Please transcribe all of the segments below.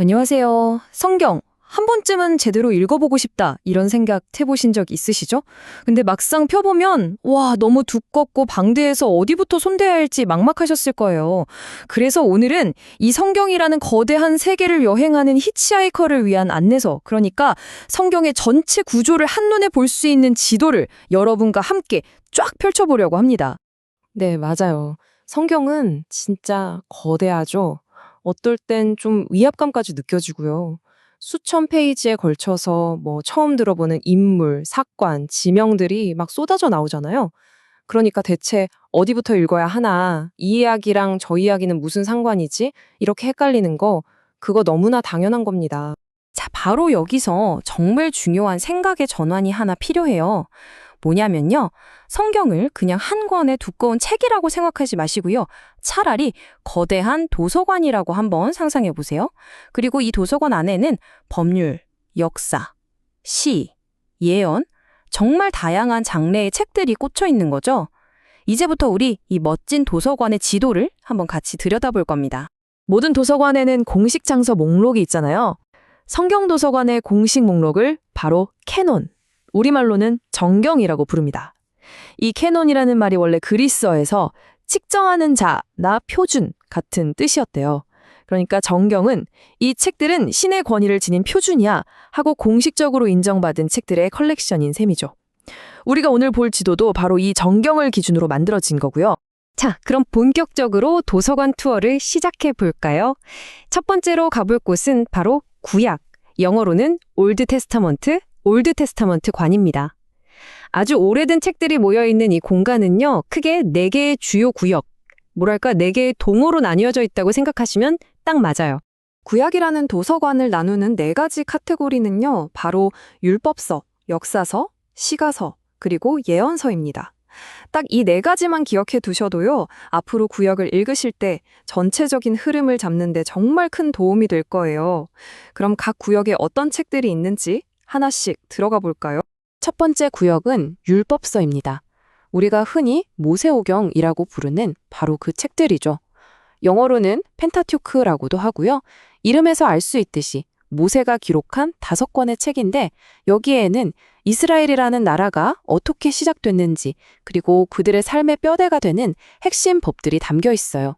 안녕하세요. 성경, 한 번쯤은 제대로 읽어보고 싶다, 이런 생각 해보신 적 있으시죠? 근데 막상 펴보면, 와, 너무 두껍고 방대해서 어디부터 손대야 할지 막막하셨을 거예요. 그래서 오늘은 이 성경이라는 거대한 세계를 여행하는 히치하이커를 위한 안내서, 그러니까 성경의 전체 구조를 한눈에 볼 수 있는 지도를 여러분과 함께 쫙 펼쳐보려고 합니다. 네, 맞아요. 성경은 진짜 거대하죠. 어떨 땐 좀 위압감까지 느껴지고요. 수천 페이지에 걸쳐서 처음 들어보는 인물, 사건, 지명들이 막 쏟아져 나오잖아요. 그러니까 대체 어디부터 읽어야 하나, 이 이야기랑 저 이야기는 무슨 상관이지? 이렇게 헷갈리는 거, 그거 너무나 당연한 겁니다. 자, 바로 여기서 정말 중요한 생각의 전환이 하나 필요해요. 뭐냐면요. 성경을 그냥 한 권의 두꺼운 책이라고 생각하지 마시고요. 차라리 거대한 도서관이라고 한번 상상해 보세요. 그리고 이 도서관 안에는 법률, 역사, 시, 예언, 정말 다양한 장르의 책들이 꽂혀 있는 거죠. 이제부터 우리 이 멋진 도서관의 지도를 한번 같이 들여다볼 겁니다. 모든 도서관에는 공식 장서 목록이 있잖아요. 성경 도서관의 공식 목록을 바로 캐논, 우리말로는 정경이라고 부릅니다. 이 캐논이라는 말이 원래 그리스어에서 측정하는 자나 표준 같은 뜻이었대요. 그러니까 정경은 이 책들은 신의 권위를 지닌 표준이야 하고 공식적으로 인정받은 책들의 컬렉션인 셈이죠. 우리가 오늘 볼 지도도 바로 이 정경을 기준으로 만들어진 거고요. 자, 그럼 본격적으로 도서관 투어를 시작해 볼까요? 첫 번째로 가볼 곳은 바로 구약, 영어로는 올드 테스타먼트 관입니다. 아주 오래된 책들이 모여있는 이 공간은요, 크게 4개의 주요 구역, 뭐랄까 4개의 동호로 나뉘어져 있다고 생각하시면 딱 맞아요. 구약이라는 도서관을 나누는 4가지 카테고리는요, 바로 율법서, 역사서, 시가서, 그리고 예언서입니다. 딱 이 4가지만 기억해 두셔도요, 앞으로 구역을 읽으실 때 전체적인 흐름을 잡는 데 정말 큰 도움이 될 거예요. 그럼 각 구역에 어떤 책들이 있는지 하나씩 들어가 볼까요? 첫 번째 구역은 율법서입니다. 우리가 흔히 모세오경이라고 부르는 바로 그 책들이죠. 영어로는 펜타튜크라고도 하고요. 이름에서 알 수 있듯이 모세가 기록한 5권의 책인데 여기에는 이스라엘이라는 나라가 어떻게 시작됐는지 그리고 그들의 삶의 뼈대가 되는 핵심 법들이 담겨 있어요.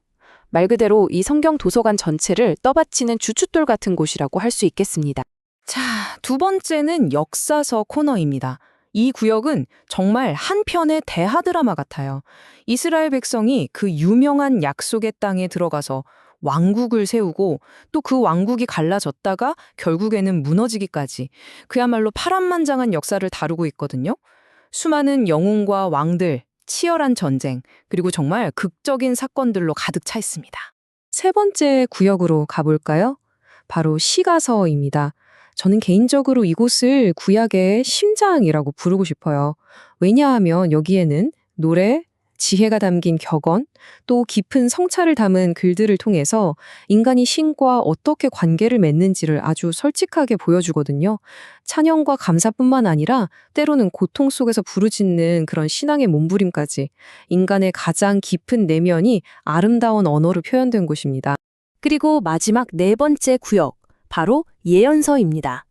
말 그대로 이 성경 도서관 전체를 떠받치는 주춧돌 같은 곳이라고 할 수 있겠습니다. 자, 두 번째는 역사서 코너입니다. 이 구역은 정말 한 편의 대하 드라마 같아요. 이스라엘 백성이 그 유명한 약속의 땅에 들어가서 왕국을 세우고 또 그 왕국이 갈라졌다가 결국에는 무너지기까지 그야말로 파란만장한 역사를 다루고 있거든요. 수많은 영웅과 왕들, 치열한 전쟁, 그리고 정말 극적인 사건들로 가득 차 있습니다. 세 번째 구역으로 가볼까요? 바로 시가서입니다. 저는 개인적으로 이곳을 구약의 심장이라고 부르고 싶어요. 왜냐하면 여기에는 노래, 지혜가 담긴 격언, 또 깊은 성찰을 담은 글들을 통해서 인간이 신과 어떻게 관계를 맺는지를 아주 솔직하게 보여주거든요. 찬양과 감사뿐만 아니라 때로는 고통 속에서 부르짖는 그런 신앙의 몸부림까지 인간의 가장 깊은 내면이 아름다운 언어로 표현된 곳입니다. 그리고 마지막 4번째 구역, 바로 예언서입니다.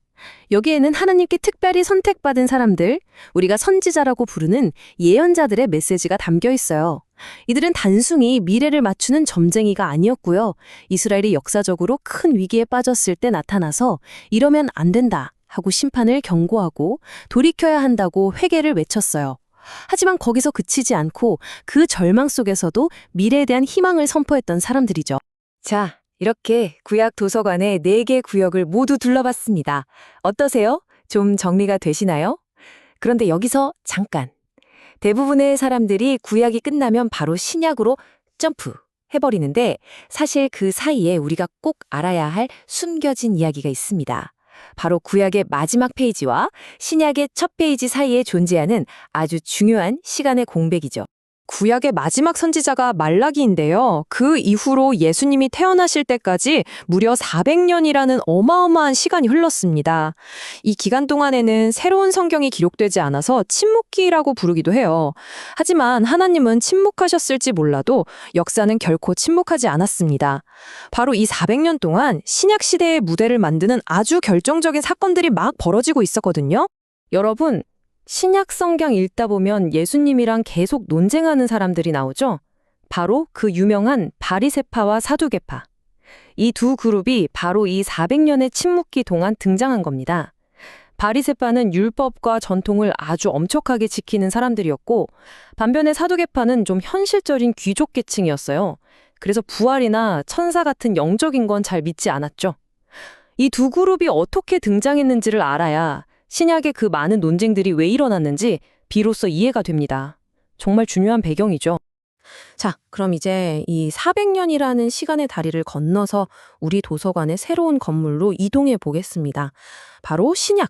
여기에는 하나님께 특별히 선택받은 사람들, 우리가 선지자라고 부르는 예언자들의 메시지가 담겨 있어요. 이들은 단순히 미래를 맞추는 점쟁이가 아니었고요. 이스라엘이 역사적으로 큰 위기에 빠졌을 때 나타나서 이러면 안 된다 하고 심판을 경고하고 돌이켜야 한다고 회개를 외쳤어요. 하지만 거기서 그치지 않고 그 절망 속에서도 미래에 대한 희망을 선포했던 사람들이죠. 자, 이렇게 구약 도서관의 4개 구역을 모두 둘러봤습니다. 어떠세요? 좀 정리가 되시나요? 그런데 여기서 잠깐. 대부분의 사람들이 구약이 끝나면 바로 신약으로 점프 해버리는데 사실 그 사이에 우리가 꼭 알아야 할 숨겨진 이야기가 있습니다. 바로 구약의 마지막 페이지와 신약의 첫 페이지 사이에 존재하는 아주 중요한 시간의 공백이죠. 구약의 마지막 선지자가 말라기인데요. 그 이후로 예수님이 태어나실 때까지 무려 400년이라는 어마어마한 시간이 흘렀습니다. 이 기간 동안에는 새로운 성경이 기록되지 않아서 침묵기라고 부르기도 해요. 하지만 하나님은 침묵하셨을지 몰라도 역사는 결코 침묵하지 않았습니다. 바로 이 400년 동안 신약 시대의 무대를 만드는 아주 결정적인 사건들이 막 벌어지고 있었거든요. 여러분, 신약 성경 읽다 보면 예수님이랑 계속 논쟁하는 사람들이 나오죠? 바로 그 유명한 바리새파와 사두개파. 이 두 그룹이 바로 이 400년의 침묵기 동안 등장한 겁니다. 바리새파는 율법과 전통을 아주 엄격하게 지키는 사람들이었고, 반면에 사두개파는 좀 현실적인 귀족 계층이었어요. 그래서 부활이나 천사 같은 영적인 건 잘 믿지 않았죠. 이 두 그룹이 어떻게 등장했는지를 알아야 신약의 그 많은 논쟁들이 왜 일어났는지 비로소 이해가 됩니다. 정말 중요한 배경이죠. 자, 그럼 이제 이 400년이라는 시간의 다리를 건너서 우리 도서관의 새로운 건물로 이동해 보겠습니다. 바로 신약,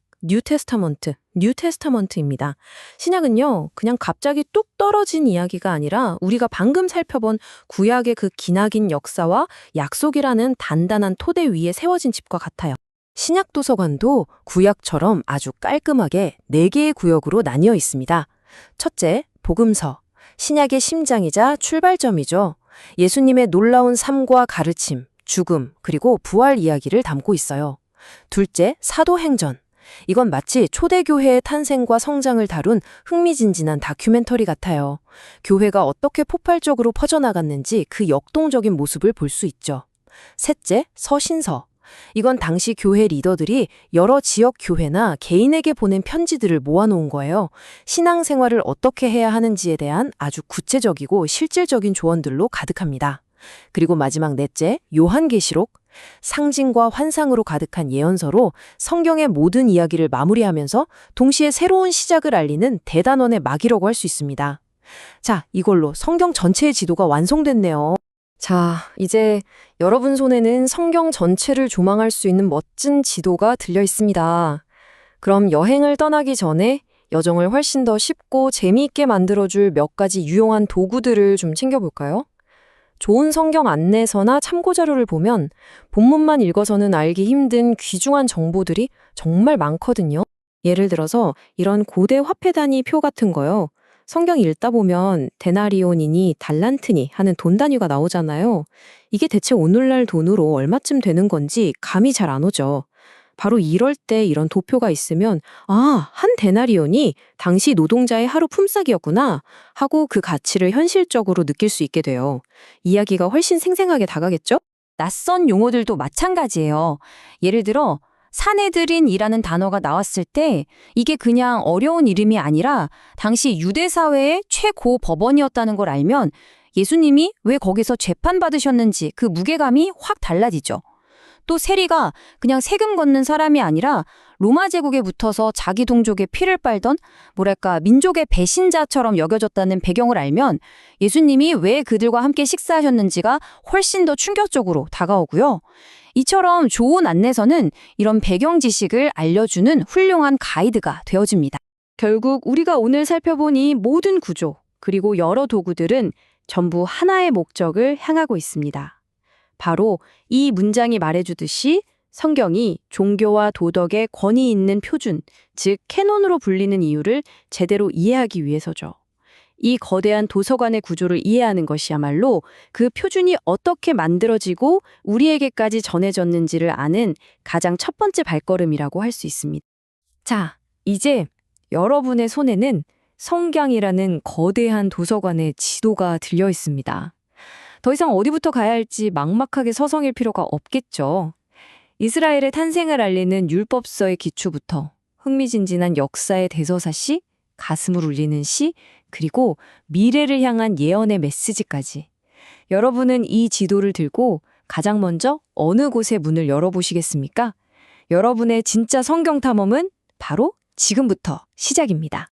뉴테스타먼트입니다. 신약은요, 그냥 갑자기 뚝 떨어진 이야기가 아니라 우리가 방금 살펴본 구약의 그 기나긴 역사와 약속이라는 단단한 토대 위에 세워진 집과 같아요. 신약 도서관도 구약처럼 아주 깔끔하게 4개의 구역으로 나뉘어 있습니다. 첫째, 복음서. 신약의 심장이자 출발점이죠. 예수님의 놀라운 삶과 가르침, 죽음, 그리고 부활 이야기를 담고 있어요. 둘째, 사도행전. 이건 마치 초대교회의 탄생과 성장을 다룬 흥미진진한 다큐멘터리 같아요. 교회가 어떻게 폭발적으로 퍼져나갔는지 그 역동적인 모습을 볼 수 있죠. 셋째, 서신서. 이건 당시 교회 리더들이 여러 지역 교회나 개인에게 보낸 편지들을 모아놓은 거예요. 신앙생활을 어떻게 해야 하는지에 대한 아주 구체적이고 실질적인 조언들로 가득합니다. 그리고 마지막 넷째, 요한계시록. 상징과 환상으로 가득한 예언서로 성경의 모든 이야기를 마무리하면서 동시에 새로운 시작을 알리는 대단원의 막이라고 할 수 있습니다. 자, 이걸로 성경 전체의 지도가 완성됐네요. 자, 이제 여러분 손에는 성경 전체를 조망할 수 있는 멋진 지도가 들려 있습니다. 그럼 여행을 떠나기 전에 여정을 훨씬 더 쉽고 재미있게 만들어줄 몇 가지 유용한 도구들을 좀 챙겨볼까요? 좋은 성경 안내서나 참고자료를 보면 본문만 읽어서는 알기 힘든 귀중한 정보들이 정말 많거든요. 예를 들어서 이런 고대 화폐 단위 표 같은 거요. 성경 읽다 보면 데나리온이니 달란트니 하는 돈 단위가 나오잖아요. 이게 대체 오늘날 돈으로 얼마쯤 되는 건지 감이 잘 안 오죠. 바로 이럴 때 이런 도표가 있으면 한 데나리온이 당시 노동자의 하루 품삯이었구나 하고 그 가치를 현실적으로 느낄 수 있게 돼요. 이야기가 훨씬 생생하게 다가겠죠? 낯선 용어들도 마찬가지예요. 예를 들어 사네드린이라는 단어가 나왔을 때 이게 그냥 어려운 이름이 아니라 당시 유대 사회의 최고 법원이었다는 걸 알면 예수님이 왜 거기서 재판받으셨는지 그 무게감이 확 달라지죠. 또 세리가 그냥 세금 걷는 사람이 아니라 로마 제국에 붙어서 자기 동족의 피를 빨던 뭐랄까 민족의 배신자처럼 여겨졌다는 배경을 알면 예수님이 왜 그들과 함께 식사하셨는지가 훨씬 더 충격적으로 다가오고요. 이처럼 좋은 안내서는 이런 배경 지식을 알려주는 훌륭한 가이드가 되어줍니다. 결국 우리가 오늘 살펴본 이 모든 구조, 그리고 여러 도구들은 전부 하나의 목적을 향하고 있습니다. 바로 이 문장이 말해주듯이 성경이 종교와 도덕의 권위 있는 표준, 즉 캐논으로 불리는 이유를 제대로 이해하기 위해서죠. 이 거대한 도서관의 구조를 이해하는 것이야말로 그 표준이 어떻게 만들어지고 우리에게까지 전해졌는지를 아는 가장 첫 번째 발걸음이라고 할 수 있습니다. 자, 이제 여러분의 손에는 성경이라는 거대한 도서관의 지도가 들려 있습니다. 더 이상 어디부터 가야 할지 막막하게 서성일 필요가 없겠죠. 이스라엘의 탄생을 알리는 율법서의 기초부터 흥미진진한 역사의 대서사시, 가슴을 울리는 시, 그리고 미래를 향한 예언의 메시지까지. 여러분은 이 지도를 들고 가장 먼저 어느 곳에 문을 열어보시겠습니까? 여러분의 진짜 성경 탐험은 바로 지금부터 시작입니다.